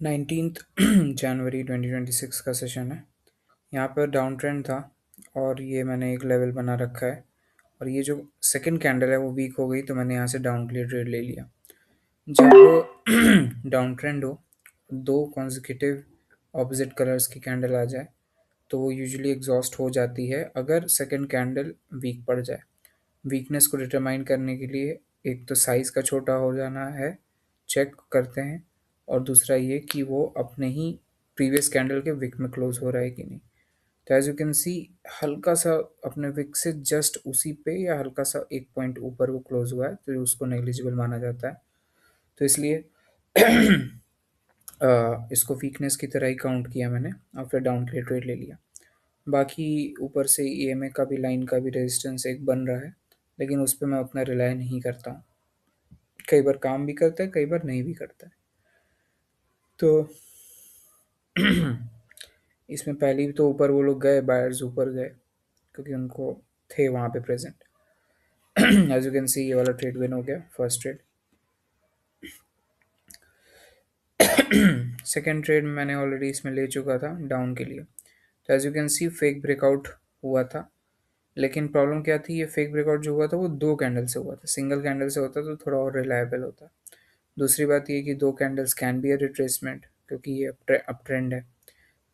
19th जनवरी 2026 का session है। यहाँ पर डाउन ट्रेंड था और ये मैंने एक लेवल बना रखा है। और ये जो सेकंड कैंडल है वो वीक हो गई, तो मैंने यहाँ से डाउन के लिए ट्रेड ले लिया। जब डाउन ट्रेंड हो, दो कॉन्जिक्यूटिव ऑपोजिट कलर्स की कैंडल आ जाए, तो वो यूजुअली एग्जॉस्ट हो जाती है अगर सेकंड कैंडल वीक पड़ जाए। वीकनेस को डिटरमाइन करने के लिए एक तो साइज़ का छोटा हो जाना है, चेक करते हैं, और दूसरा ये कि वो अपने ही प्रीवियस कैंडल के विक में क्लोज हो रहा है कि नहीं। तो एज यू कैन सी, हल्का सा अपने विक से जस्ट उसी पे या हल्का सा एक पॉइंट ऊपर वो क्लोज हुआ है, तो उसको नेग्लिजिबल माना जाता है। तो इसलिए इसको वीकनेस की तरह ही काउंट किया मैंने और फिर डाउन के लिए ट्रेड ले लिया। बाकी ऊपर से ईएमए का भी, लाइन का भी रेजिस्टेंस एक बन रहा है, लेकिन उस पर मैं उतना रिलाय नहीं करता हूँ। कई बार काम भी करता है, कई बार नहीं भी करता है। तो इसमें पहले भी तो ऊपर वो लोग गए, बायर्स ऊपर गए क्योंकि उनको थे वहाँ पे present. As you can see, ये वाला ट्रेड विन हो गया, फर्स्ट ट्रेड। सेकेंड ट्रेड मैंने ऑलरेडी इसमें ले चुका था डाउन के लिए। तो as you can see, fake breakout हुआ था, लेकिन प्रॉब्लम क्या थी, ये फेक ब्रेकआउट जो हुआ था वो दो कैंडल से हुआ था। सिंगल कैंडल से होता तो थोड़ा और रिलायबल होता। दूसरी बात ये कि दो candles can be a retracement, क्योंकि ये अप ट्रेंड है।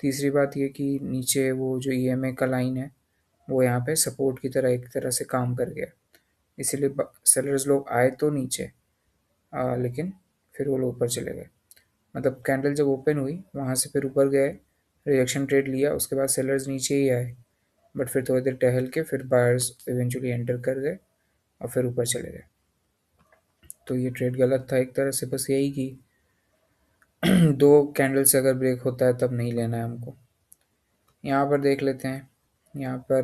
तीसरी बात ये कि नीचे वो जो ईएमए का लाइन है वो यहाँ पे सपोर्ट की तरह एक तरह से काम कर गया। इसीलिए सेलर्स लोग आए तो नीचे, लेकिन फिर वो लोग ऊपर चले गए। मतलब कैंडल जब ओपन हुई वहाँ से फिर ऊपर गए, रिजेक्शन ट्रेड लिया, उसके बाद सेलर्स नीचे ही आए, बट फिर थोड़ी देर टहल के फिर बायर्स इवेंचुअली एंटर कर गए और फिर ऊपर चले गए। तो ये ट्रेड गलत था एक तरह से, बस यही कि दो कैंडल से अगर ब्रेक होता है तब नहीं लेना है हमको। यहाँ पर देख लेते हैं, यहाँ पर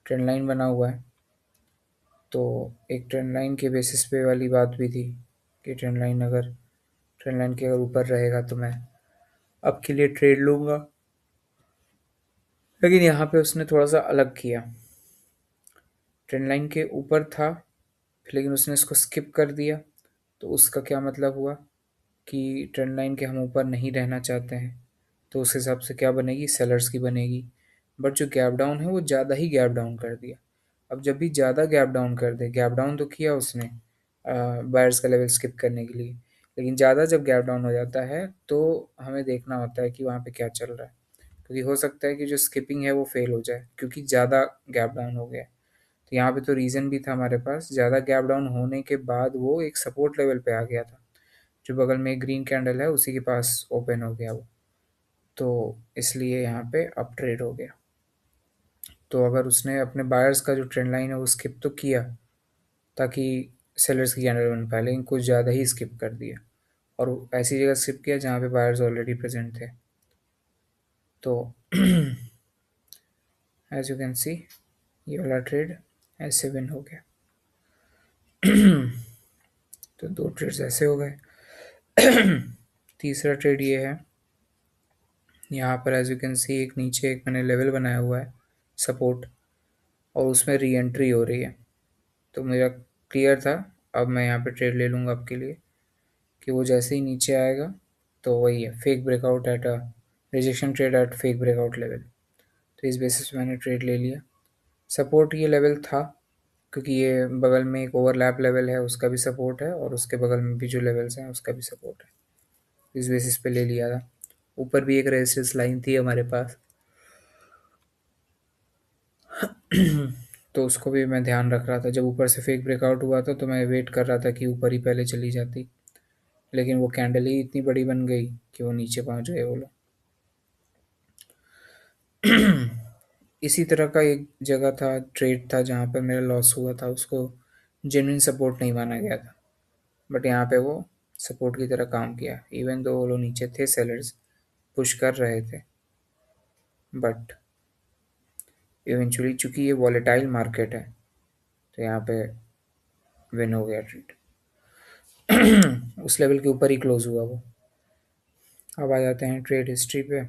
ट्रेंड लाइन बना हुआ है, तो एक ट्रेंड लाइन के बेसिस पे वाली बात भी थी कि ट्रेंड लाइन के अगर ऊपर रहेगा तो मैं अब के लिए ट्रेड लूँगा। लेकिन यहाँ पे उसने थोड़ा सा अलग किया, ट्रेंड लाइन के ऊपर था लेकिन उसने इसको स्किप कर दिया। तो उसका क्या मतलब हुआ कि ट्रेंड लाइन के हम ऊपर नहीं रहना चाहते हैं, तो उस हिसाब से क्या बनेगी, सेलर्स की बनेगी। बट जो गैप डाउन है वो ज़्यादा ही गैप डाउन कर दिया। अब जब भी ज़्यादा गैप डाउन कर दे, गैप डाउन तो किया उसने बायर्स का लेवल स्किप करने के लिए, लेकिन ज़्यादा जब गैप डाउन हो जाता है तो हमें देखना होता है कि वहाँ पे क्या चल रहा है, क्योंकि हो सकता है कि जो स्किपिंग है वो फेल हो जाए क्योंकि ज़्यादा गैप डाउन हो गया। तो यहाँ पे तो रीज़न भी था हमारे पास, ज़्यादा गैप डाउन होने के बाद वो एक सपोर्ट लेवल पे आ गया था, जो बगल में एक ग्रीन कैंडल है उसी के पास ओपन हो गया वो। तो इसलिए यहाँ पे अप ट्रेड हो गया। तो अगर उसने अपने बायर्स का जो ट्रेंड लाइन है वो स्किप तो किया ताकि सेलर्स की कैंडल बन पाए, लेकिन कुछ ज़्यादा ही स्किप कर दिया, और ऐसी जगह स्किप किया जहाँ पे बायर्स ऑलरेडी प्रेजेंट थे। तो एज यू कैन सी, ये वाला ट्रेड ऐसे विन हो गया। तो दो ट्रेड्स ऐसे हो गए। तीसरा ट्रेड ये है, यहाँ पर एज यू कैन सी एक नीचे एक मैंने लेवल बनाया हुआ है सपोर्ट, और उसमें री एंट्री हो रही है। तो मेरा क्लियर था, अब मैं यहाँ पे ट्रेड ले लूँगा आपके लिए कि वो जैसे ही नीचे आएगा तो वही है, fake breakout at a rejection trade at fake breakout level. तो इस बेसिस पे मैंने ट्रेड ले लिया। सपोर्ट ये लेवल था क्योंकि ये बगल में एक ओवरलैप लेवल है, उसका भी सपोर्ट है, और उसके बगल में भी जो लेवल्स हैं उसका भी सपोर्ट है। इस बेसिस पे ले लिया था। ऊपर भी एक रेजिस्टेंस लाइन थी हमारे पास, तो उसको भी मैं ध्यान रख रहा था। जब ऊपर से फेक ब्रेकआउट हुआ था तो मैं वेट कर रहा था कि ऊपर ही पहले चली जाती, लेकिन वो कैंडल ही इतनी बड़ी बन गई कि वो नीचे पहुंच गए वो लोग। इसी तरह का एक जगह था, ट्रेड था जहाँ पर मेरा लॉस हुआ था, उसको जेन्युइन सपोर्ट नहीं माना गया था, बट यहाँ पे वो सपोर्ट की तरह काम किया। इवन दो वो लोग नीचे थे, सेलर्स पुश कर रहे थे, बट इवेंचुअली चूंकि ये वॉलेटाइल मार्केट है तो यहाँ पे विन हो गया ट्रेड। उस लेवल के ऊपर ही क्लोज हुआ वो। अब आ जाते हैं ट्रेड हिस्ट्री पे।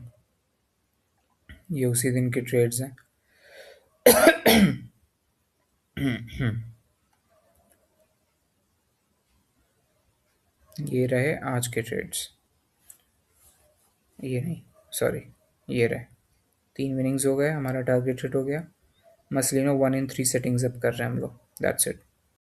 ये उसी दिन के ट्रेड्स हैं। ये रहे आज के ट्रेड्स। ये नहीं, सॉरी, ये रहे। 3 विनिंग्स हो गए, हमारा टारगेट हिट हो गया। मसलिनो 1 in 3 सेटिंग्स अप कर रहे हैं हम लोग। That's it.